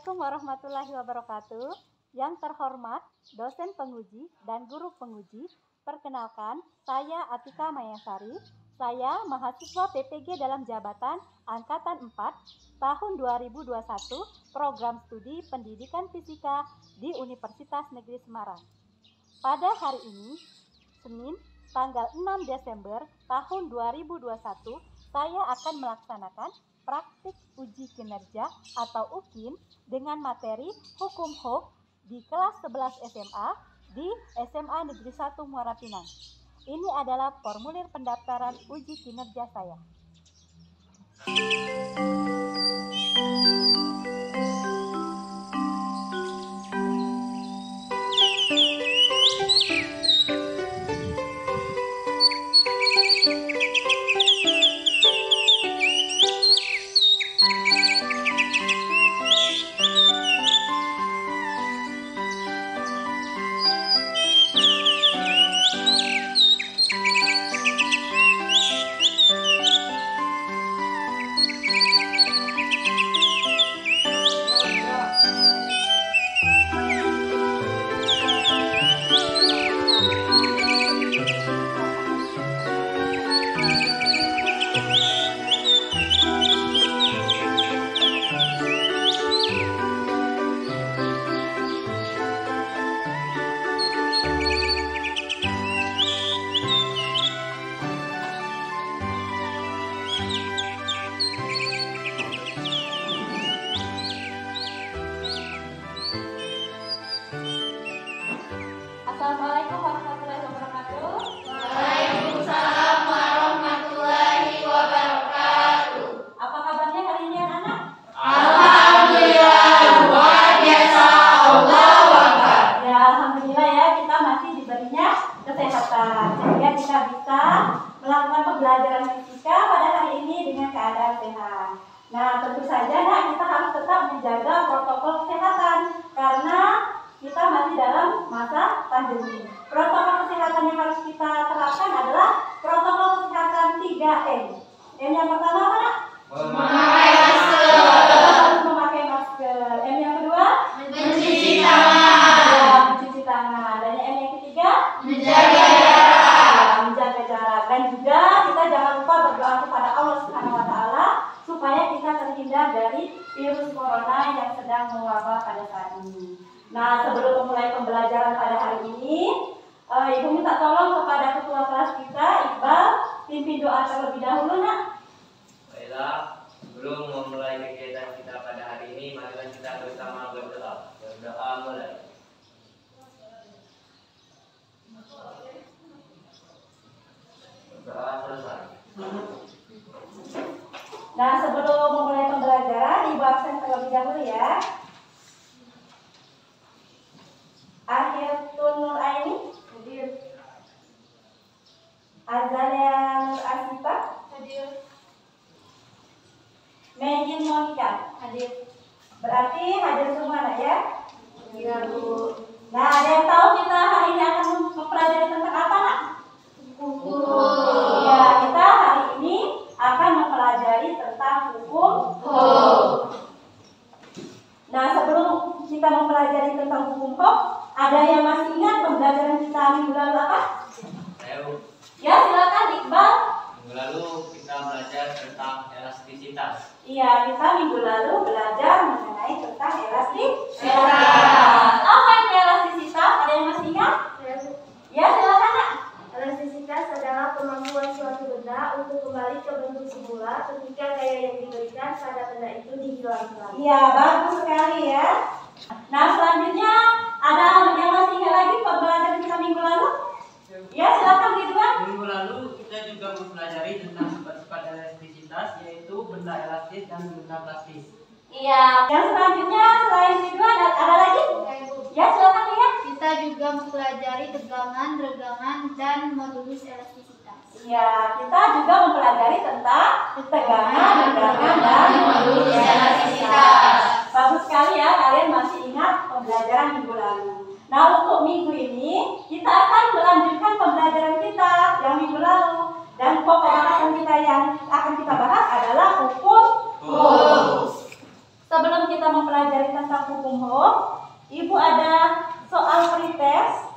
Assalamualaikum warahmatullahi wabarakatuh. Yang terhormat dosen penguji dan guru penguji, perkenalkan saya Atika Mayasari. Saya mahasiswa PPG dalam jabatan Angkatan 4 tahun 2021 program studi Pendidikan Fisika di Universitas Negeri Semarang. Pada hari ini, Senin, tanggal 6 Desember tahun 2021, saya akan melaksanakan praktik uji kinerja atau UKIN dengan materi Hukum HOK di kelas 11 SMA di SMA Negeri 1 Muara Pinang. Ini adalah formulir pendaftaran uji kinerja saya. Assalamualaikum warahmatullahi wabarakatuh. Waalaikumsalam warahmatullahi wabarakatuh. Apa kabarnya hari ini anak-anak? Alhamdulillah, luar biasa, Allahu Akbar. Ya, alhamdulillah ya, kita masih diberinya kesehatan sehingga kita bisa melakukan pembelajaran fisika pada hari ini dengan keadaan sehat. Nah, tentu saja kita harus tetap menjaga protokol kesehatan karena kita masih dalam masa pandemi. Protokol kesehatan yang harus kita terapkan adalah protokol kesehatan 3M. M yang pertama apa, Nak? Memakai masker. Harus memakai masker. M yang kedua? Mencuci tangan. Ya, mencuci tangan. Dan M yang ketiga? Menjaga jarak. Ya, menjaga jarak. Dan juga kita jangan lupa berdoa kepada Allah Subhanahu wa Ta'ala supaya kita terhindar dari virus corona yang sedang mewabah pada saat ini. Nah, sebelum memulai pembelajaran pada hari ini, Ibu minta tolong kepada ketua kelas kita, Iqbal, pimpin doa terlebih dahulu, Nak. Baiklah, sebelum memulai kegiatan kita pada hari ini, marilah kita bersama berdoa. Berdoa mulai. Berdoa selesai. Nah, sebelum memulai pembelajaran, Ibu absen terlebih dahulu ya. Akhirul Nur Aini, hadir. Azalia Nur Asifah, hadir. Megin Monika, hadir. Berarti hadir semua, Nak ya? Iya, Bu. Nah, ada yang tahu kita hari ini akan mempelajari tentang apa, Nak? Hukum. Ya, kita hari ini akan mempelajari tentang hukum HOK. Nah, sebelum kita mempelajari tentang hukum HOK, ada yang masih ingat pembelajaran kita minggu lalu apa? Ayo, Ya, silakan Iqbal. minggu lalu kita belajar tentang elastisitas. Iya, kita minggu lalu belajar mengenai tentang elastisitas. Apa itu elastisitas? Ada yang masih ingat? Ya, silakan, Nak. Elastisitas adalah kemampuan suatu benda untuk kembali ke bentuk semula ketika gaya yang diberikan pada benda itu dihilangkan. Iya, bagus sekali ya. Nah, selanjutnya ada yang masih ingat lagi pembelajaran kita minggu lalu? Ya, silakan Ridwan. Minggu lalu kita juga mempelajari tentang sifat-sifat elastisitas, yaitu benda elastis dan benda plastis. Iya. Yang selanjutnya selain Ridwan ada lagi? Ya, silakan lihat. Kita juga mempelajari tegangan, regangan, dan modulus elastisitas. Iya, kita juga mempelajari tentang tegangan, regangan, dan modulus elastisitas. Bagus sekali ya, kalian masih ingat pembelajaran minggu lalu. Nah, untuk minggu ini kita akan melanjutkan pembelajaran kita yang minggu lalu. Dan pokok bahasan kita yang akan kita bahas adalah hukum HOK. sebelum kita mempelajari tentang hukum HOM, Ibu ada soal pretest.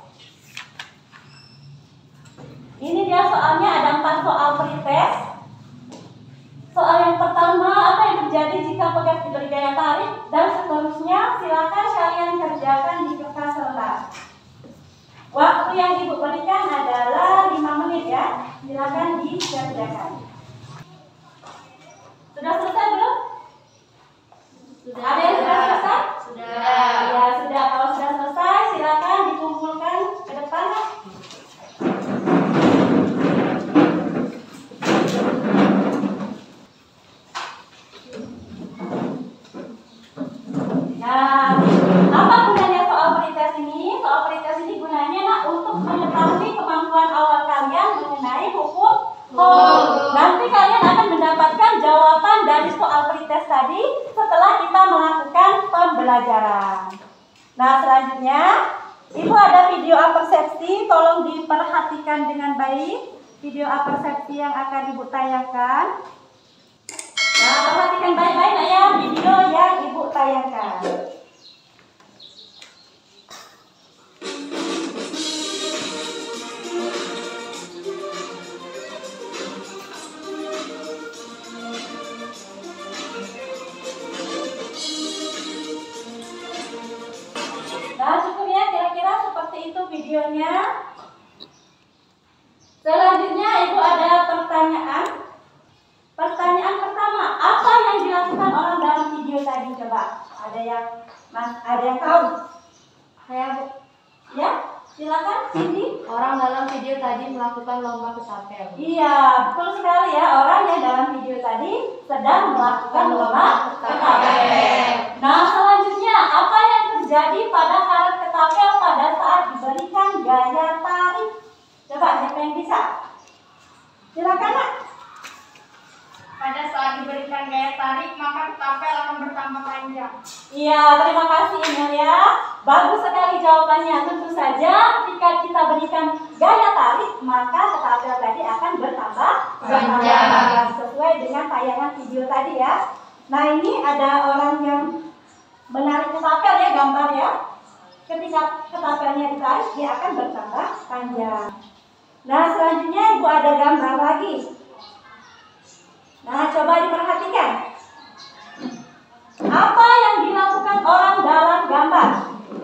Ini dia soalnya, ada 4 soal pretest. Soal yang pertama, apa yang terjadi jika pegas diberi gaya tarik, dan seterusnya. Silakan kalian kerjakan di kertas lebar. Waktu yang Ibu berikan adalah 5 menit ya. Silakan dikerjakan. Sudah selesai belum? Sudah. Ada yang sudah selesai? Sudah. Ya sudah, kalau sudah selesai silakan dikumpulkan ke depan. Nah, apa gunanya soal pretest ini? Soal pretest ini gunanya untuk mengetahui kemampuan awal kalian mengenai hukum HOM. Nanti kalian akan mendapatkan jawaban dari soal pretest tadi setelah kita melakukan pembelajaran. Nah, selanjutnya Ibu ada video apersepsi, tolong diperhatikan dengan baik video apersepsi yang akan Ibu tayangkan. Nah, perhatikan baik-baik ya video yang Ibu tayangkan. Nah, cukup ya, kira-kira seperti itu videonya. Selanjutnya Ibu ada pertanyaan. Pertanyaan pertama, apa yang dilakukan orang dalam video tadi? Coba, ada yang tahu? Saya Bu. Ya, silakan Cindy. Orang dalam video tadi melakukan lomba ketapel. Iya, betul sekali ya. Orang yang dalam video tadi sedang melakukan lomba ketapel. Nah, selanjutnya apa yang terjadi pada karet ketapel pada saat diberikan gaya tarik? Coba, siapa yang bisa? Silakan, Nak. Pada saat diberikan gaya tarik, maka ketapel akan bertambah panjang. Iya, terima kasih Emil ya. Bagus sekali jawabannya. Tentu saja jika kita berikan gaya tarik, maka ketapel tadi akan bertambah panjang. Sesuai dengan tayangan video tadi ya. Nah, ini ada orang yang menarik ketapel ya, gambar ya. Ketika ketapelnya ditarik, dia akan bertambah panjang. Nah, selanjutnya Ibu ada gambar lagi. Nah, coba diperhatikan. Apa yang dilakukan orang dalam gambar?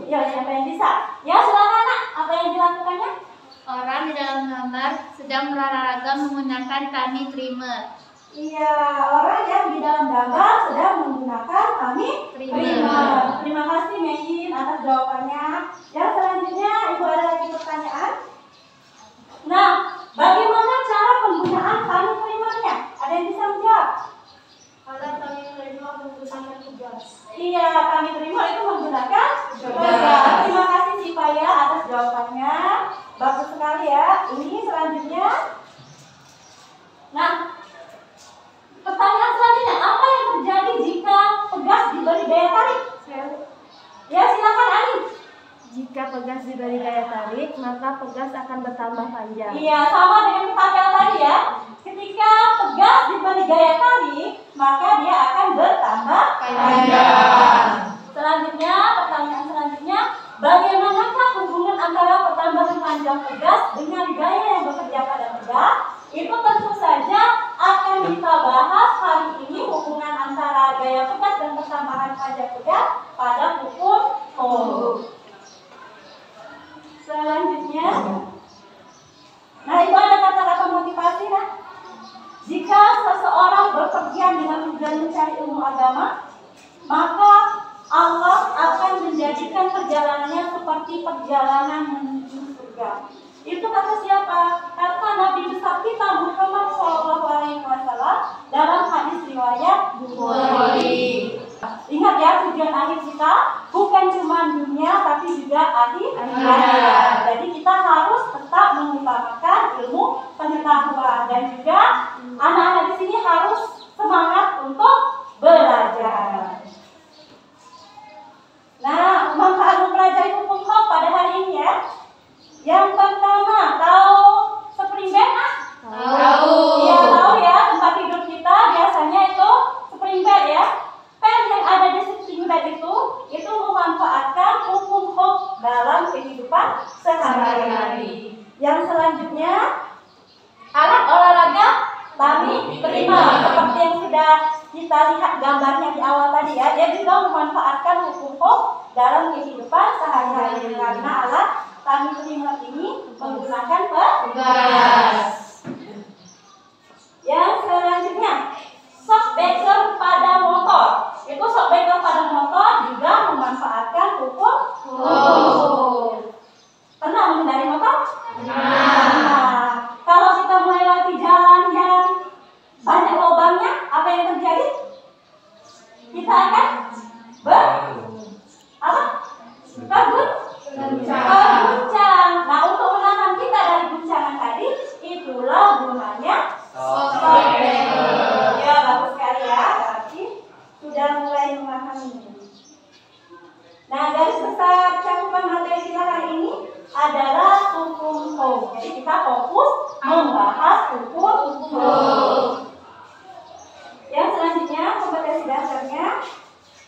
Ya, siapa yang bisa? Ya, silakan Nak. Apa yang dilakukannya? Orang di dalam gambar sedang berolahraga menggunakan tummy trimmer. Iya, orang yang di dalam gambar sedang menggunakan tummy trimmer. Terima kasih Meyin atas jawabannya. Yang selanjutnya Ibu ada lagi pertanyaan. Nah, bagaimana cara penggunaan tummy trimmernya? Ada yang bisa menjawab? Kalau kami menerima menggunakan tugas. Iya, tummy trimmer itu menggunakan tugas. Terima kasih Sifaya atas jawabannya. Bagus sekali ya. Ini selanjutnya. Nah, pertanyaan selanjutnya, apa yang terjadi jika pegas diberi gaya tarik? Ya, silakan Ani. Jika pegas diberi gaya tarik, maka pegas akan bertambah panjang. Iya, sama dengan ketapel tadi ya. Ketika pegas diberi gaya tarik, maka dia akan bertambah panjang. Selanjutnya, pertanyaan selanjutnya, bagaimanakah hubungan antara pertambahan panjang pegas dengan gaya yang bekerja pada pegas? Itu tentu saja akan kita bahas hari ini, hubungan antara gaya pegas dan pertambahan panjang pegas pada hukum HOM. Selanjutnya, nah itu ada kata-kata motivasi kan? Jika seseorang berpergian dengan tujuan mencari ilmu agama, maka Allah akan menjadikan perjalanannya seperti perjalanan menuju surga. Itu kata siapa? Kata Nabi besar kita Muhammad SAW dalam hadis riwayat Bukhari. Ingat ya, tujuan akhir kita bukan cuma dunia tapi juga akhirat. Jadi kita harus tetap mengutamakan ilmu pengetahuan dan juga anak-anak di sini harus semangat untuk belajar. Nah, manfaat mempelajari hukum HOM pada hari ini ya. Yang pertama, tahu spring bed? Tahu. Iya, tahu ya, tempat tidur kita biasanya itu spring bed ya. Pen yang ada di karena alat tani trimmer ini menggunakan pegas. Yang selanjutnya, shockbreaker pada motor. Itu shockbreaker pada motor juga memanfaatkan hukum. Pernah mengendari motor? Nah, kalau kita melewati jalan yang banyak lubangnya, apa yang terjadi? Kita akan berguncang. Nah, untuk menahan kita dari guncangan tadi, itulah gunanya shockbreaker. Ya, bagus sekali ya. Berarti sudah mulai memahami. Nah, garis besar cakupan materi kita hari ini adalah hukum Ohm. Jadi kita fokus membahas hukum Ohm. Yang selanjutnya kompetensi dasarnya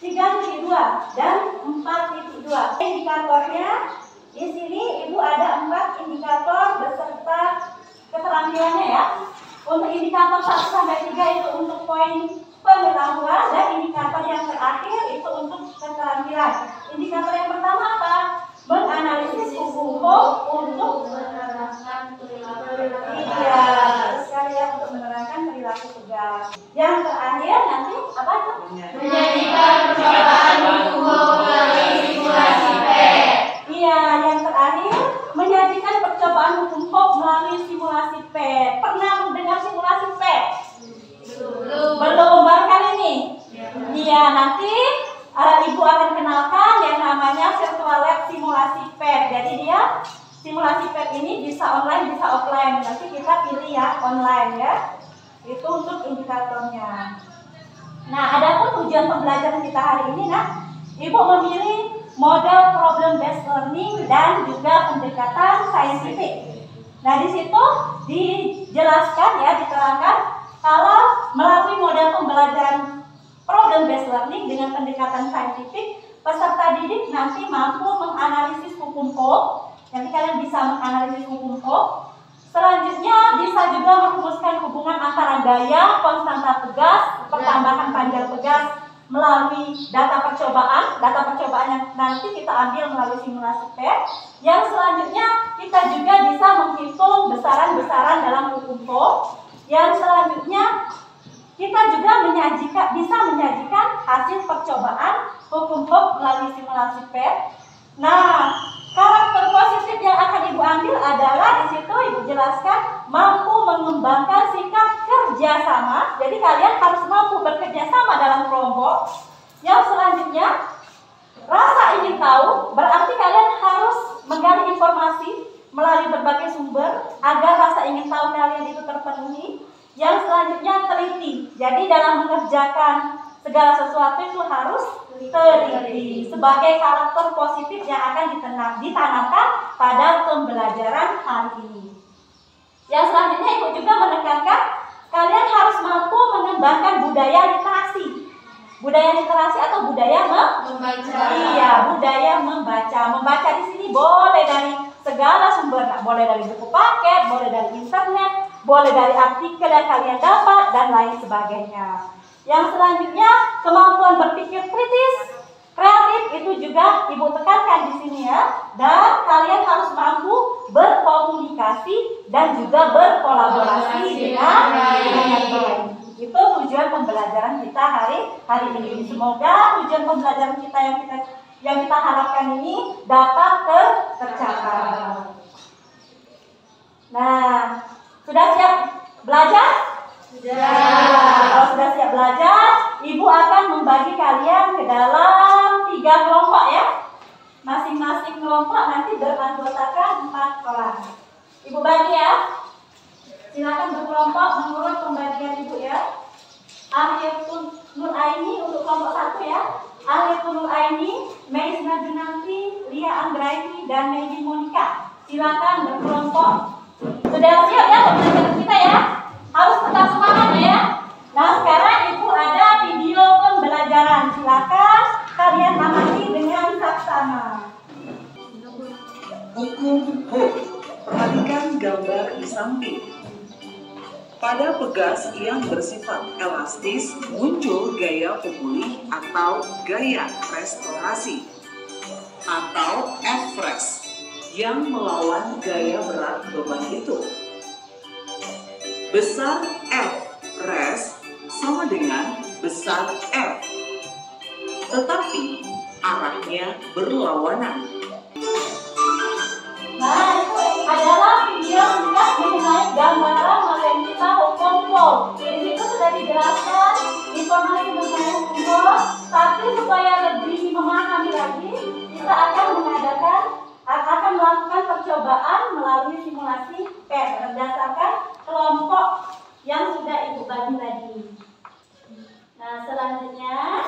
3.2 dan 4.2. Indikatornya di sini Ibu ada 4 indikator beserta keterampilannya ya. Untuk indikator 1 sampai 3 itu untuk poin pengetahuan dan indikator yang terakhir itu untuk keterampilan. Indikator yang pertama apa? Menganalisis hukum Ohm untuk menerangkan perilaku untuk menerangkan perilaku tegas. Yang terakhir nanti apa tuh? Menjadikan percobaan hukum Ohm melalui simulasi PET. Iya, yang terakhir menyajikan percobaan hukum Ohm melalui simulasi PET. Pernah mendengar simulasi PET? Belum, baru kali ini. Iya, nanti Ibu akan kenalkan yang namanya virtual lab simulasi PET. Jadi dia simulasi PET ini bisa online, bisa offline. Nanti kita pilih ya online ya. Itu untuk indikatornya. Nah, adapun tujuan pembelajaran kita hari ini, Ibu memilih model problem based learning dan juga pendekatan saintifik. Nah, di situ dijelaskan ya, diterangkan kalau melalui model pembelajaran problem based learning dengan pendekatan saintifik, peserta didik nanti mampu menganalisis hukum Ohm. Nanti kalian bisa menganalisis hukum Ohm. Selanjutnya bisa juga merumuskan hubungan antara gaya, konstanta pegas, pertambahan panjang pegas melalui data percobaan. Data percobaan yang nanti kita ambil melalui simulasi PET. Yang selanjutnya kita juga bisa menghitung besaran-besaran dalam hukum Ohm. Yang selanjutnya kita juga bisa menyajikan hasil percobaan hukum Ohm melalui simulasi PET. Nah, karakter positif yang akan Ibu ambil adalah di situ Ibu jelaskan mampu mengembangkan sikap kerjasama. Jadi kalian harus mampu bekerjasama dalam kelompok. Yang selanjutnya rasa ingin tahu, berarti kalian harus menggali informasi melalui berbagai sumber agar rasa ingin tahu kalian itu terpenuhi. Yang selanjutnya teliti. Jadi dalam mengerjakan segala sesuatu itu harus teliti sebagai karakter positif yang akan ditanamkan pada pembelajaran hari ini. Yang selanjutnya Ibu juga menekankan kalian harus mampu mengembangkan budaya literasi. Budaya literasi atau budaya Membaca. Iya, budaya membaca. Membaca di sini boleh dari segala sumber, boleh dari buku paket, boleh dari internet, boleh dari artikel yang kalian dapat dan lain sebagainya. Yang selanjutnya kemampuan berpikir kritis, kreatif itu juga Ibu tekankan di sini ya. Dan kalian harus mampu berkomunikasi dan juga berkolaborasi dengan baik. Itu tujuan pembelajaran kita hari ini. Semoga tujuan pembelajaran kita yang kita harapkan ini dapat tercapai. Nah, sudah siap belajar? Kalau sudah siap belajar, Ibu akan membagi kalian ke dalam 3 kelompok ya. Masing-masing kelompok nanti beranggotakan 4 orang. Ibu bagi ya. Silakan berkelompok menurut pembagian Ibu ya. Ahliatun Nur Aini untuk kelompok 1 ya. Ahliatun Nur Aini, Meisna Junanti, Lia Anggraini, dan Megi Monika. Silakan berkelompok. Sudah siap ya pembelajaran kita ya? Harus tetap semangat ya. Nah, sekarang Ibu ada video pembelajaran. Silakan kalian amati dengan saksama. Hukum Ohm. Perhatikan gambar di samping. Pada pegas yang bersifat elastis muncul gaya pemulih atau gaya restorasi atau F-rest. yang melawan gaya berat beban itu. Besar F rest sama dengan besar F, tetapi arahnya berlawanan. Nah, itu adalah video singkat mengenai gambaran materi kita hukum flow. Di situ sudah dijelaskan informasi mengenai hukum flow, tapi supaya lebih memahami lagi, kita akan melakukan percobaan melalui simulasi PET berdasarkan kelompok yang sudah Ibu bagi tadi. Nah, selanjutnya,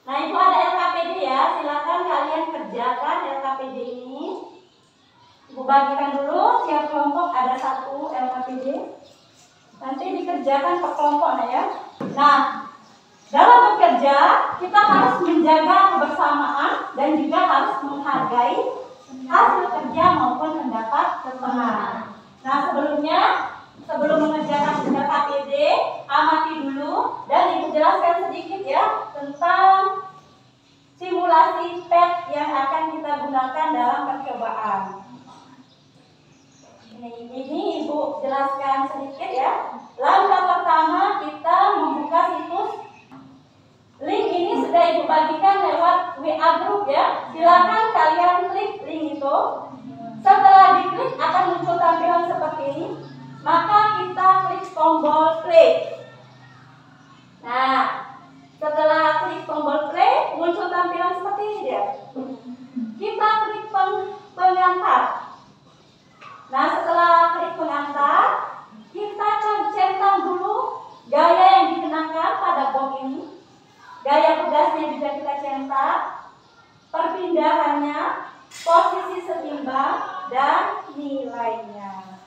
nah itu ada LKPD ya, silakan kalian kerjakan LKPD ini. Ibu bagikan dulu, tiap kelompok ada 1 LKPD. Nanti dikerjakan per kelompok ya. Nah, dalam bekerja kita harus menjaga kebersamaan dan juga harus menghargai hasil kerja maupun pendapat teman. Nah, sebelum mengerjakan LKPD, amati dulu dan Ibu jelaskan sedikit ya tentang simulasi PET yang akan kita gunakan dalam percobaan. Ini Ibu jelaskan sedikit ya. Langkah pertama kita membuka situs. Link ini sudah Ibu bagikan lewat WA group ya. Silakan kalian klik link itu. Setelah diklik akan muncul tampilan seperti ini. Maka kita klik tombol play. Nah, setelah klik tombol play muncul tampilan seperti ini dia. Kita klik pengantar. Nah, setelah klik pengantar, kita centang dulu gaya yang dikenakan pada box ini. Gaya tugasnya juga kita centang, perpindahannya, posisi setimbang, dan nilainya.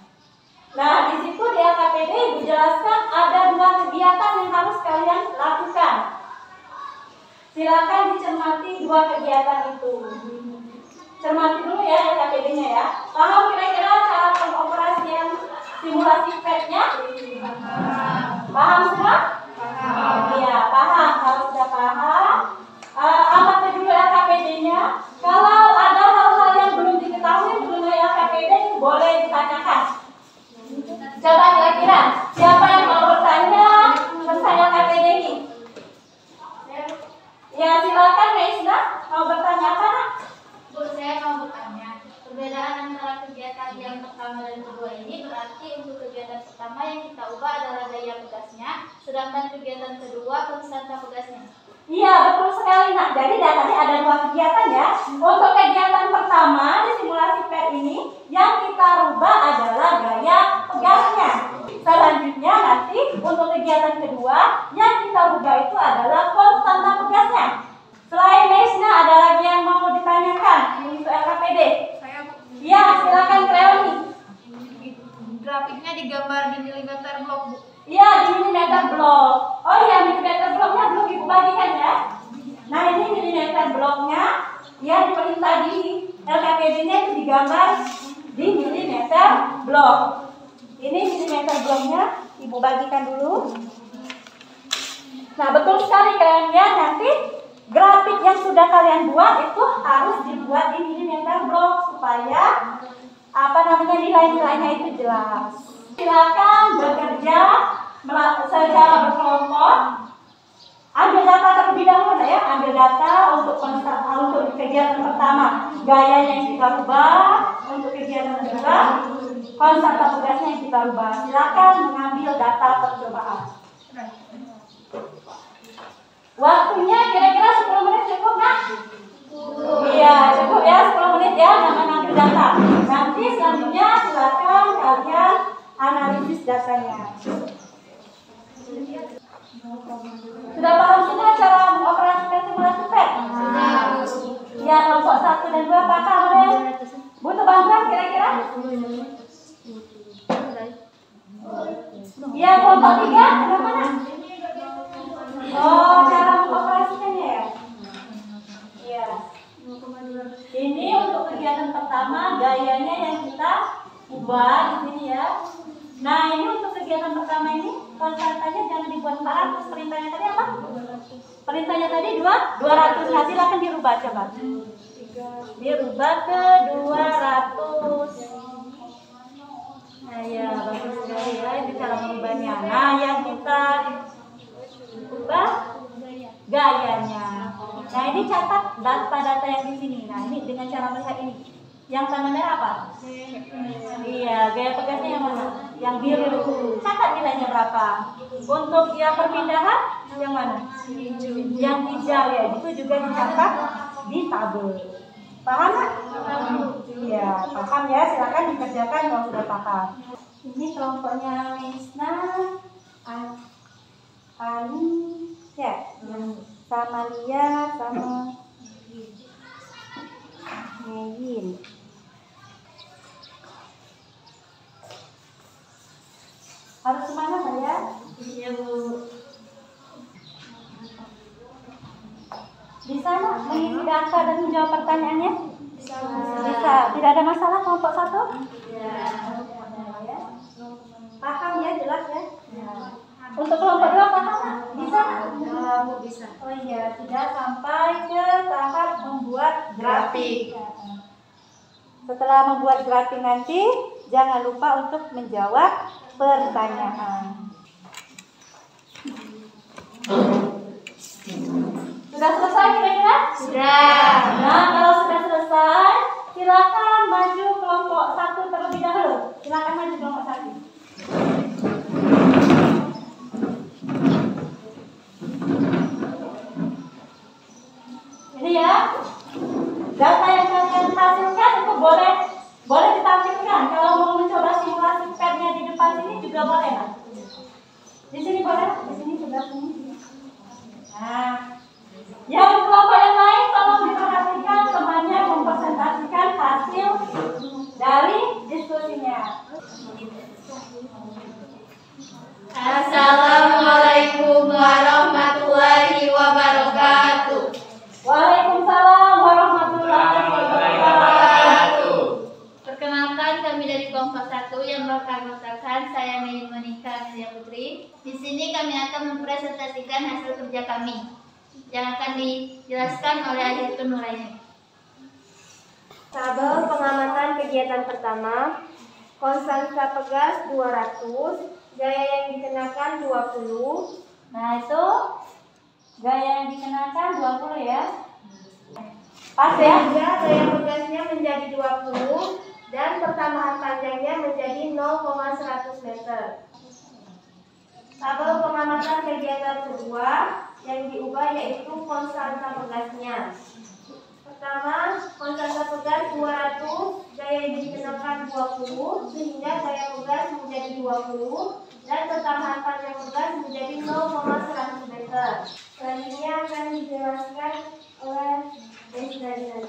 Nah, di situ di LKPD Ibu jelaskan ada 2 kegiatan yang harus kalian lakukan. Silakan dicermati 2 kegiatan itu. Cermati dulu ya LKPD-nya ya. Paham kira-kira cara pengoperasian simulasi PET-nya? Paham semua? Iya, paham. Kalau sudah paham, amati dulu LKPD-nya. Kalau ada hal-hal yang belum diketahui mengenai LKPD, boleh ditanyakan. Coba kira-kira siapa yang mau bertanya tentang LKPD ini? Ya, silakan Reisna. Mau bertanya apa? Bu, saya mau bertanya, perbedaan antara kegiatan yang pertama dan kedua ini berarti untuk kegiatan pertama yang kita ubah adalah gaya pegasnya, sedangkan kegiatan kedua konstanta pegasnya. Iya, betul sekali nak. Jadi tadi ada 2 kegiatan ya. Untuk kegiatan pertama di simulasi PET ini yang kita rubah adalah gaya pegasnya. Selanjutnya nanti untuk kegiatan kedua yang kita rubah itu adalah konstanta pegasnya. Selain Nesna, ada lagi yang mau ditanyakan untuk LKPD? Iya, silakan Kreoni. Grafiknya digambar di milimeter blok, Bu. Iya, di milimeter blok. Oh iya, milimeter bloknya belum Ibu bagikan ya. Nah, ini milimeter bloknya ya diperintah di LKPD-nya itu digambar di milimeter blok. Ini milimeter bloknya Ibu bagikan dulu. Nah, betul sekali kalian ya, nanti grafik yang sudah kalian buat itu harus dibuat di milimeter blok supaya nilai-nilainya itu jelas. Silakan bekerja secara berkelompok. Ambil data terlebih dahulu ya, ambil data untuk kegiatan pertama, gaya yang kita rubah, untuk kegiatan kedua, konstanta tugasnya yang kita rubah. Silakan mengambil data percobaan. Waktunya kira-kira 10 menit cukup nggak? Iya, cukup ya 10 menit ya mengambil data. Nanti selanjutnya silakan kalian analisis datanya. Sudah paham semua cara mengoperasikan simulasi PET? Ya, kelompok 1 dan 2 paham ya? Butuh bantuan kira-kira? Ya, kelompok 3 ada mana? Oh, cara mengoperasikannya ya? Iya. Ini untuk kegiatan pertama, gayanya yang kita ubah di sini ya. Nah, ini untuk kegiatan pertama ini, konstantanya jangan dibuat 400. Perintahnya tadi apa? Perintahnya tadi 200. Nah, silakan dirubah coba. dirubah ke 200. Nah ya, bagus sekali ya, ini cara merubahnya. Nah, yang kita ubah gayanya. Nah, ini catat data-data yang di sini. Nah, ini dengan cara melihat ini. Yang tanda merah apa? Iya, gaya pegasnya yang mana? Yang biru. Catat nilainya berapa? Untuk yang perpindahan yang mana? Yang hijau ya, itu juga dicatat di tabel. Paham nggak? Iya, paham ya. Silakan dikerjakan kalau sudah paham. Ini kelompoknya Lisna, Ani, ya, sama Lia, sama Neyin. Harus semangat ya? Iya Bu. Bisa nggak mengisi data dan menjawab pertanyaannya? Bisa. Tidak ada masalah kelompok 1? Ya. Paham ya, jelas ya? Untuk kelompok 2 paham nggak? Bisa nggak? Bisa. Oh iya, sudah sampai ke tahap membuat grafik. Setelah membuat grafik nanti, jangan lupa untuk menjawab pertanyaan. Sudah selesai kira-kira? Sudah. Nah, kalau sudah selesai, silakan maju kelompok 1 terlebih dahulu. Silakan maju kelompok 1. Ini ya, data yang kalian hasilkan itu boleh ditampilkan. Kalau mau mencoba simulasi pad-nya di depan sini juga boleh, Mas. Di sini boleh, di sini sebelah sini. Nah, yang kelompok yang lain tolong diperhatikan temannya mempresentasikan hasil dari diskusinya. Assalamualaikum warahmatullahi wabarakatuh. Waalaikumsalam warahmatullahi wabarakatuh. Perkenalkan, kami dari kelompok 1 yang beranggotakan saya Neyin Monika Melia Putri. Di sini kami akan mempresentasikan hasil kerja kami yang akan dijelaskan oleh Akhir Nuraini. Tabel pengamatan kegiatan pertama, konstansa pegas 200, gaya yang dikenakan 20. Nah, itu gaya yang dikenakan 20 ya. Pas ya? Sehingga gaya pegasnya menjadi 20 dan pertambahan panjangnya menjadi 0,100 meter. Tabel pengamatan kegiatan kedua yang diubah yaitu konstanta pegasnya. Pertama, konstanta pegas 200, gaya yang dikenakan 20, sehingga gaya pegas menjadi 20 dan pertambahan panjang pegas menjadi 0,100 meter. Selanjutnya akan dijelaskan oleh Desdarian.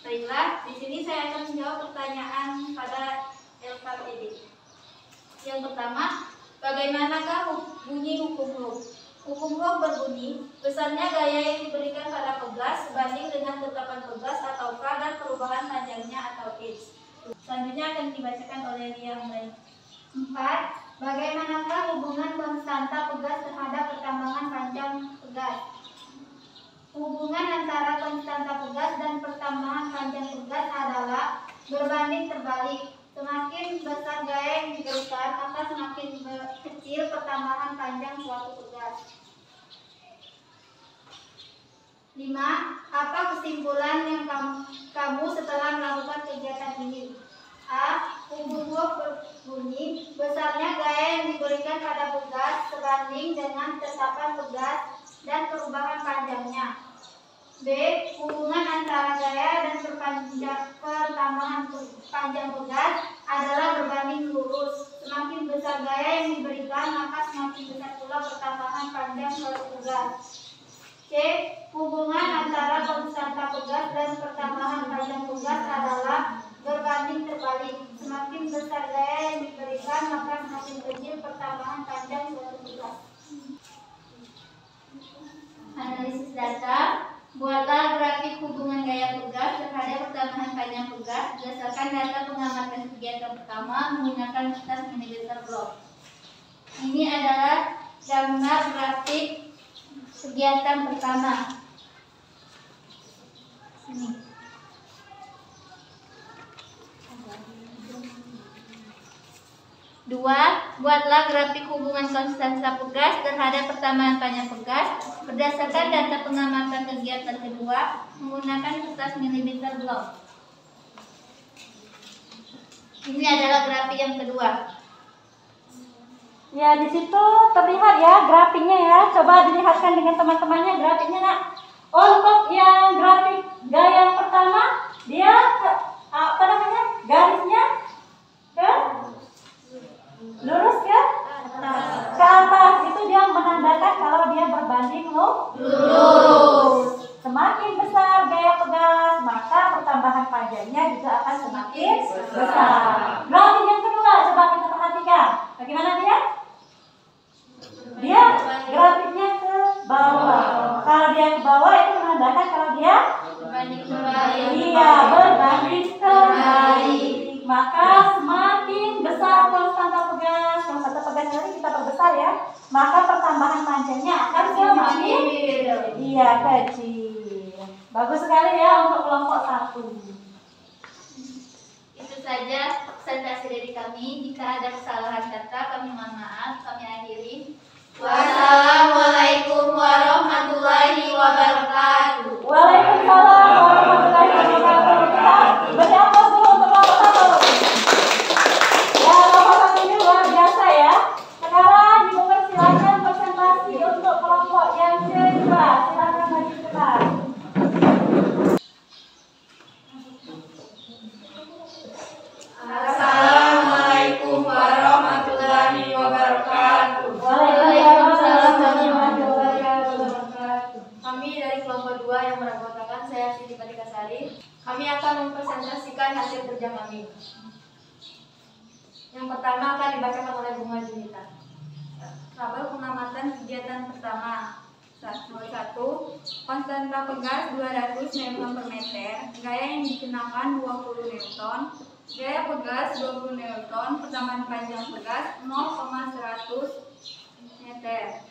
Baiklah, di sini saya akan menjawab pertanyaan pada LKPD. Yang pertama, bagaimanakah bunyi hukum Hooke? Hukum Hooke berbunyi, besarnya gaya yang diberikan pada pegas sebanding dengan tetapan pegas atau K dan perubahan panjangnya atau H. Selanjutnya akan dibacakan oleh Lia Umay. 4. Bagaimanakah hubungan konstanta pegas terhadap pertambangan panjang pegas? Hubungan antara konstanta pegas dan pertambangan panjang pegas adalah berbanding terbalik. Semakin besar gaya yang diberikan, maka semakin kecil pertambahan panjang suatu pegas. 5. Apa kesimpulan yang kamu setelah melakukan kegiatan ini? A. Hukum Hooke berbunyi, besarnya gaya yang diberikan pada pegas sebanding dengan tetapan pegas dan perubahan panjangnya. B. Hubungan antara gaya dan pertambahan panjang pegas adalah berbanding lurus. Semakin besar gaya yang diberikan, maka semakin besar pula pertambahan panjang suatu pegas. C. Hubungan antara konstanta pegas dan pertambahan panjang pegas adalah berbanding terbalik. Semakin besar gaya yang diberikan, maka semakin kecil pertambahan panjang suatu pegas. Analisis data. Buatlah grafik hubungan gaya pegas terhadap pertambahan panjang pegas berdasarkan data pengamatan kegiatan pertama menggunakan kertas mililiter blok. Ini adalah gambar grafik kegiatan pertama. Ini. Dua, buatlah grafik hubungan konstansa pegas terhadap pertambahan panjang pegas berdasarkan data pengamatan kegiatan kedua menggunakan kertas milimeter blok. Ini adalah grafik yang kedua. Ya, di situ terlihat ya grafiknya ya. Coba dilihatkan dengan teman-temannya grafiknya, Nak. Untuk yang grafik gaya yang pertama, dia garisnya ke lurus ke atas. Itu dia menandakan kalau dia berbanding lurus. Semakin besar gaya pegas, maka pertambahan panjangnya juga akan semakin besar. Grafik yang kedua, coba kita perhatikan. Bagaimana dia? Dia grafiknya ke bawah. Kalau dia ke bawah itu menandakan kalau dia Berbanding terbalik. iya berbanding terbalik. Maka semakin besar konstanta pegas ini kita perbesar ya, maka pertambahan panjangnya akan semakin iya kecil. Bagus sekali ya untuk kelompok 1. Itu saja presentasi dari kami. Jika ada kesalahan kata, kami mohon maaf. Kami akhiri. Wassalamualaikum warahmatullahi wabarakatuh. Waalaikumsalam warahmatullahi wabarakatuh. Kita beri aplaus dulu untuk kelompok 1. Ya, kelompok 1 ini luar biasa ya. Sekarang dipersilakan presentasi untuk kelompok yang kedua. Silakan maju ke depan. Assalamualaikum warahmatullahi wabarakatuh. Waalaikumsalam warahmatullahi wabarakatuh. Kami dari kelompok 2 yang beranggotakan saya Siti Patikasari. Kami akan mempresentasikan hasil kerja kami. Yang pertama akan dibacakan oleh Bunga Junita. Tabel pengamatan kegiatan pertama. 1. Konstanta pegas 200 Newton per meter. Gaya yang dikenakan 20 Newton. Gaya pegas 20 Newton. Pertambahan panjang pegas 0,100 meter.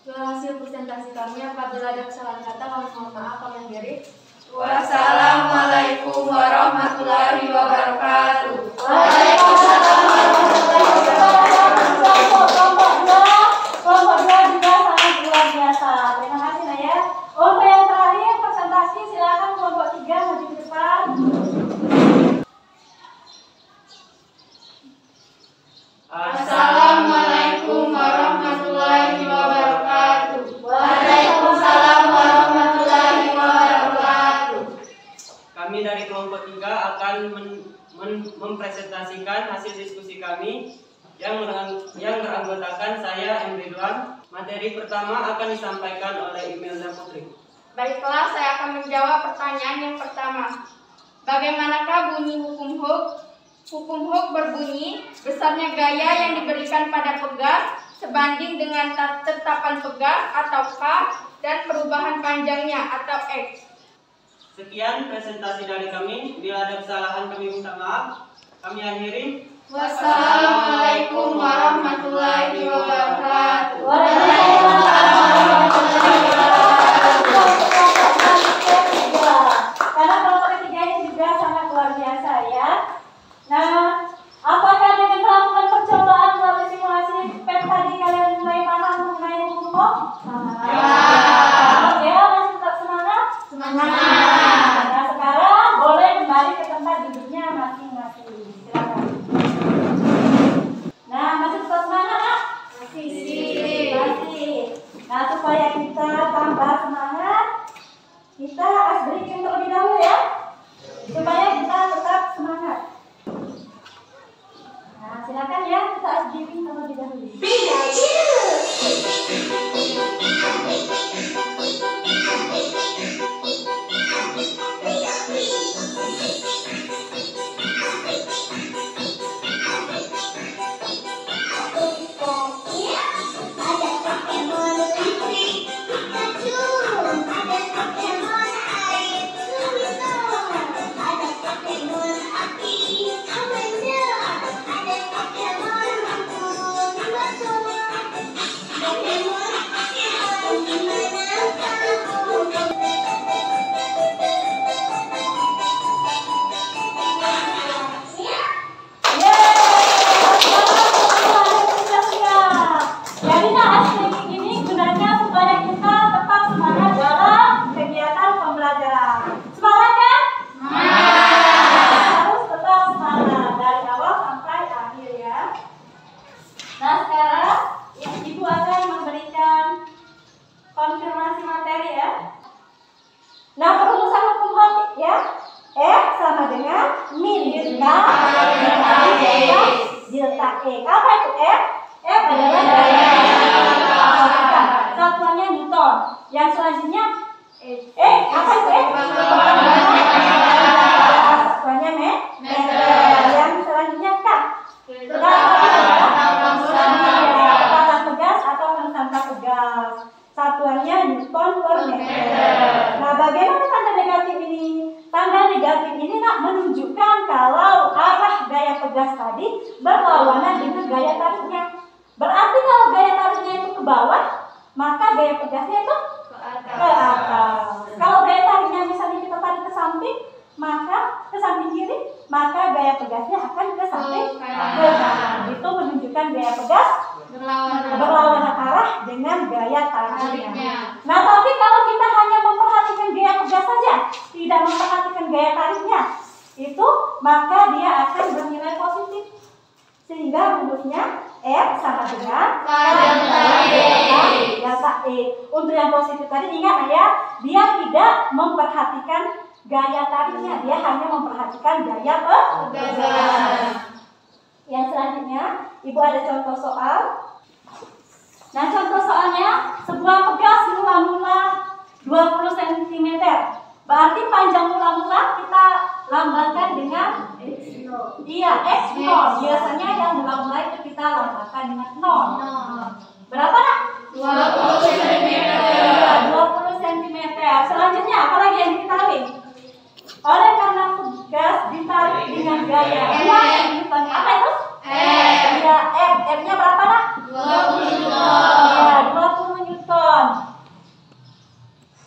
Itulah hasil presentasi kami. Apabila ada kesalahan kata, kami mohon maaf. Kami akhiri. Wassalamualaikum warahmatullahi wabarakatuh. Waalaikumsalam warahmatullahi wabarakatuh. Kelompok 2 juga sangat luar biasa. Terima kasih Naya. Untuk yang terakhir presentasi silakan kelompok 3 maju ke depan. Assalamualaikum warahmatullahi wabarakatuh. Waalaikumsalam warahmatullahi wabarakatuh. Kami dari kelompok 3 akan mempresentasikan hasil diskusi kami yang beranggotakan saya M. Ridwan. Materi pertama akan disampaikan oleh Imelda Putri. Baiklah, saya akan menjawab pertanyaan yang pertama. Bagaimanakah bunyi hukum Hooke? Hukum Hooke berbunyi, besarnya gaya yang diberikan pada pegas sebanding dengan tetapan pegas atau K dan perubahan panjangnya atau X. Sekian presentasi dari kami. Bila ada kesalahan kami minta maaf. Kami akhiri. Wassalamualaikum warahmatullahi wabarakatuh. Waalaikumsalam warahmatullahi wabarakatuh. Karena kelompok ketiga ini juga sangat luar biasa ya. Nah, apakah dengan melakukan percobaan melalui simulasi PET tadi kalian mulai paham mengenai hukum Hooke? Ya, masih tetap semangat? Semangat. Nah, sekarang boleh kembali ke tempat duduknya masing-masing. Silakan. Nah, masih tetap semangat, Nak? Masih. Nah, Yang selanjutnya apa itu? Satuannya meter. Yang selanjutnya K. Tekanan pegas atau konstanta pegas. Satuannya Newton per meter. Nah, bagaimana tanda negatif ini? Tanda negatif ini menunjukkan kalau arah gaya pegas tadi berlawanan dengan gaya tariknya. Berarti kalau gaya tariknya itu ke bawah, maka gaya pegasnya itu ke atas. Kalau gaya tariknya misalnya kita tarik ke samping, maka ke samping kiri, maka gaya pegasnya akan ke samping ke kanan. Itu menunjukkan gaya pegas berlawanan arah dengan gaya tariknya. Nah, tapi kalau kita hanya memperhatikan gaya pegas saja, tidak memperhatikan gaya tariknya, itu maka dia akan bernilai positif. Sehingga rumusnya F sama dengan delta E. Untuk yang positif tadi ingat ya, dia tidak memperhatikan gaya tariknya, dia hanya memperhatikan gaya pegas. Yang selanjutnya, Ibu ada contoh soal. Nah, contoh soalnya, sebuah pegas mula-mula 20 cm. Berarti panjang mula-mula kita lambangkan dengan X0. Biasanya yang mula-mula itu kita lambangkan dengan 0. Berapa nak? 20 cm. 20 cm. Selanjutnya, apa lagi yang ditarik? Oleh karena pegas ditarik dengan gaya Newton, apa itu? Ya, F-nya berapa nak? 20 Newton. Ya, 20 Newton.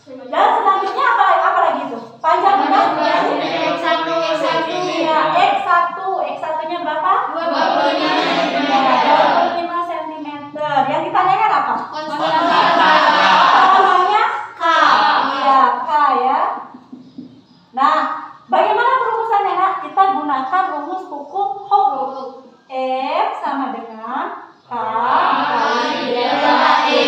Dan selanjutnya apa lagi itu? Panjang pegas X1. Ya, X1-nya berapa? 25 cm. Yang ditanyakan apa? Namanya K. Ya, K ya. Nah, bagaimana perumusannya nak? Kita gunakan rumus hukum Hooke. F sama dengan K kali delta E.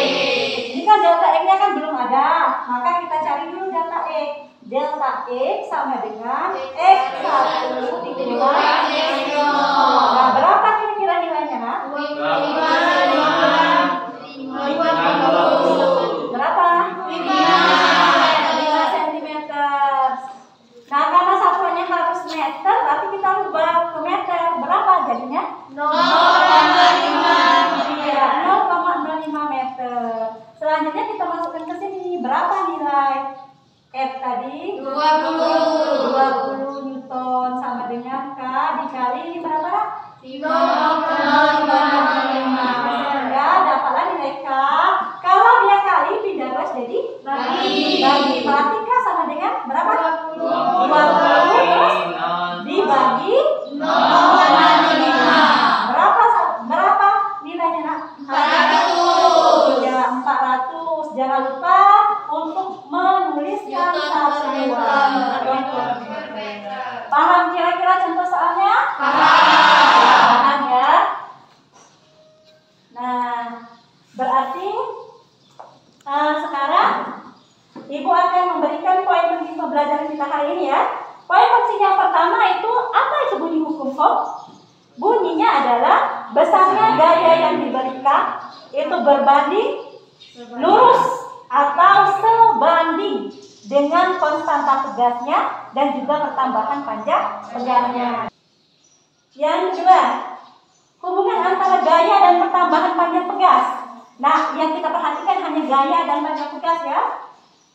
Ini kan delta E-nya kan belum ada, maka kita cari dulu delta E. Delta E sama dengan X1 dikurangi X0. Nah, berapa kira-kira nilainya nak? 50. Berapa? 5 cm. Nah, karena satuannya harus meter, berarti kita rubah ke meter. Berapa jadinya? 0,05. Iya, 0,05 meter. Selanjutnya kita masukkan ke sini. Berapa nilai F tadi? 20 Newton sama dengan K dikali ini berapa? 0,05. Sehingga dapatlah nilai K. Kalau dia kali pindah ruas jadi bagi. Berarti K sama dengan berapa? 20 terus dibagi 0,05. Berapa nilainya nak? 400. Ya, 400. Jangan lupa untuk menuliskan satuan. Paham kira-kira contoh soalnya? Paham ya. Nah, berarti sekarang Ibu akan memberikan poin penting pembelajaran kita hari ini ya. Poin penting yang pertama itu, apa itu bunyi hukum Hooke? Bunyinya adalah besarnya gaya yang diberikan itu berbanding lurus atau sebanding dengan konstanta pegasnya dan juga pertambahan panjang pegasnya. Yang kedua, hubungan antara gaya dan pertambahan panjang pegas. Nah, yang kita perhatikan hanya gaya dan panjang pegas ya.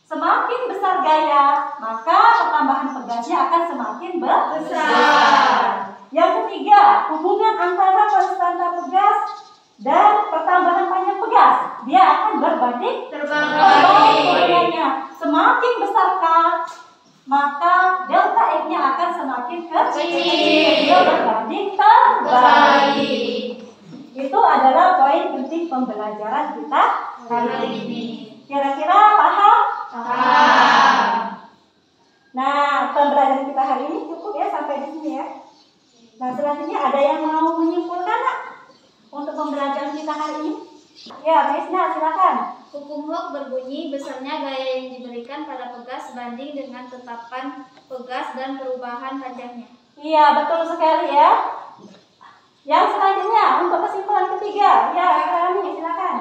Semakin besar gaya, maka pertambahan pegasnya akan semakin besar. Yang ketiga, hubungan antara konstanta pegas dan pertambahan panjang pegas, dia akan berbanding terbalik. Semakin besar K, maka delta F-nya akan semakin kecil. Dia berbanding terbalik. Itu adalah poin penting pembelajaran kita hari ini. Kira-kira paham? Paham. Nah, pembelajaran kita hari ini cukup ya sampai di sini ya. Nah, selanjutnya ada yang mau menyimpulkan nak untuk pembelajaran kita hari ini? Ya, Misna, silakan. Hukum Hooke berbunyi besarnya gaya yang diberikan pada pegas sebanding dengan tetapan pegas dan perubahan panjangnya. Iya, betul sekali ya. Yang selanjutnya untuk kesimpulan ketiga, ya Rani, silakan.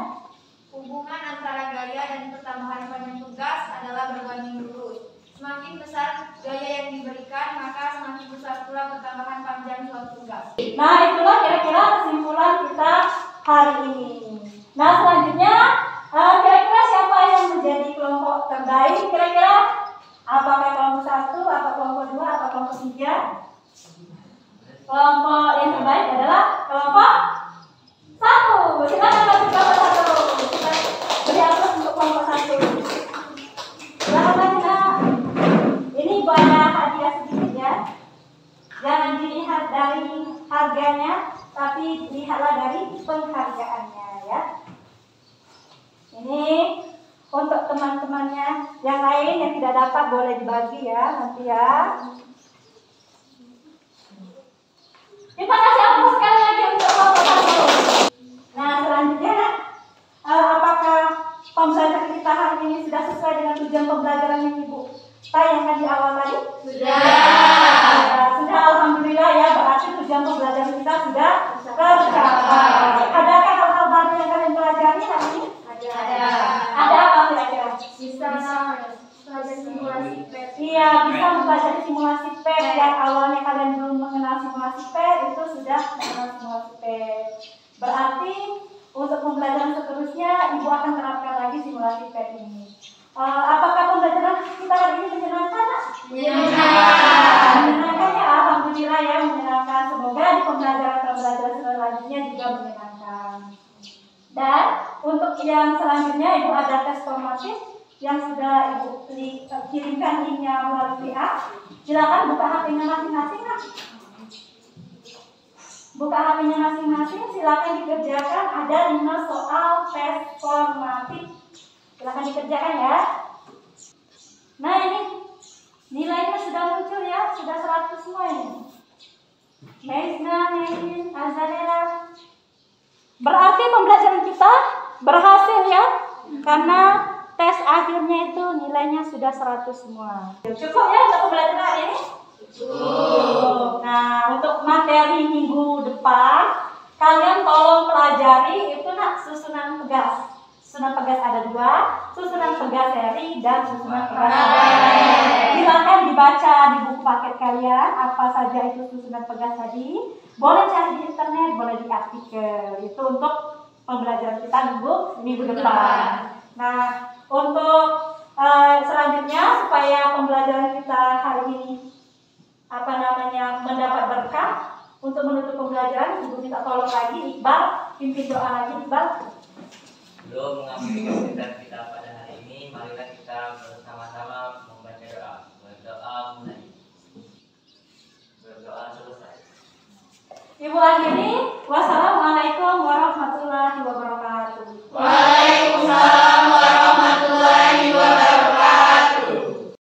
Hubungan antara gaya dan pertambahan panjang tugas adalah berbanding lurus. Semakin besar gaya yang diberikan, maka semakin besar pula pertambahan panjang suatu tugas. Nah, itulah kira-kira kesimpulan kita hari ini. Nah, selanjutnya kira-kira siapa yang menjadi kelompok terbaik? Kira-kira apakah kelompok 1, atau kelompok 2, atau kelompok 3? Kelompok yang terbaik adalah kelompok 1. Silakan bagi kelompok 1. Kita beri aplaus untuk kelompok 1. Silakan kita. Ini Ibu ada hadiah sedikit ya. Jangan dilihat dari harganya, tapi lihatlah dari penghargaannya ya. Ini untuk teman-temannya yang lain yang tidak dapat boleh dibagi ya nanti ya. Kita kasih aplaus sekali lagi untuk kelompok 1. Nah, selanjutnya apakah pembelajaran kita hari ini sudah sesuai dengan tujuan pembelajaran yang Ibu tayangkan di awal tadi? Sudah, alhamdulillah ya, berarti tujuan pembelajaran kita sudah tercapai. Adakah hal-hal baru yang kalian pelajari hari ini? Ada apa kira-kira? Bisa belajar simulasi PET. Iya, bisa mempelajari simulasi PET. Yang awalnya kalian belum mengenal simulasi PET, itu sudah mengenal simulasi PET. Berarti untuk pembelajaran seterusnya Ibu akan terapkan lagi simulasi PET ini. Apakah pembelajaran kita hari ini menyenangkan? Menyenangkan ya, alhamdulillah ya, menyenangkan. Semoga di pembelajaran selanjutnya juga menyenangkan. Dan untuk yang selanjutnya Ibu ada tes formatif yang sudah Ibu kirimkan linknya melalui WA. Silakan buka HP-nya masing-masing. Buka HP-nya masing-masing, silakan dikerjakan. Ada 5 soal tes formatif. Silakan dikerjakan ya. Nah, ini nilainya sudah muncul ya, sudah 100 semua ini. Meisna, Mesin, Azalera. Berarti pembelajaran kita berhasil ya, karena tes akhirnya itu nilainya sudah 100 semua. Cukup ya untuk pembelajaran hari ini? Cukup. Nah, untuk materi minggu depan, kalian tolong pelajari itu susunan pegas. Susunan pegas ada 2, susunan pegas seri dan susunan pegas paket. Silakan dibaca di buku paket kalian apa saja itu susunan pegas tadi. Boleh cari di internet, boleh di artikel. Itu untuk pembelajaran kita minggu depan. Nah, untuk selanjutnya supaya pembelajaran kita hari ini mendapat berkah, untuk menutup pembelajaran Ibu minta tolong lagi Iqbal, pimpin doa lagi Iqbal. Sebelum mengakhiri kegiatan kita pada hari ini, marilah kita bersama-sama membaca doa. Berdoa mulai. Berdoa selesai. Ibu akhiri, wassalamualaikum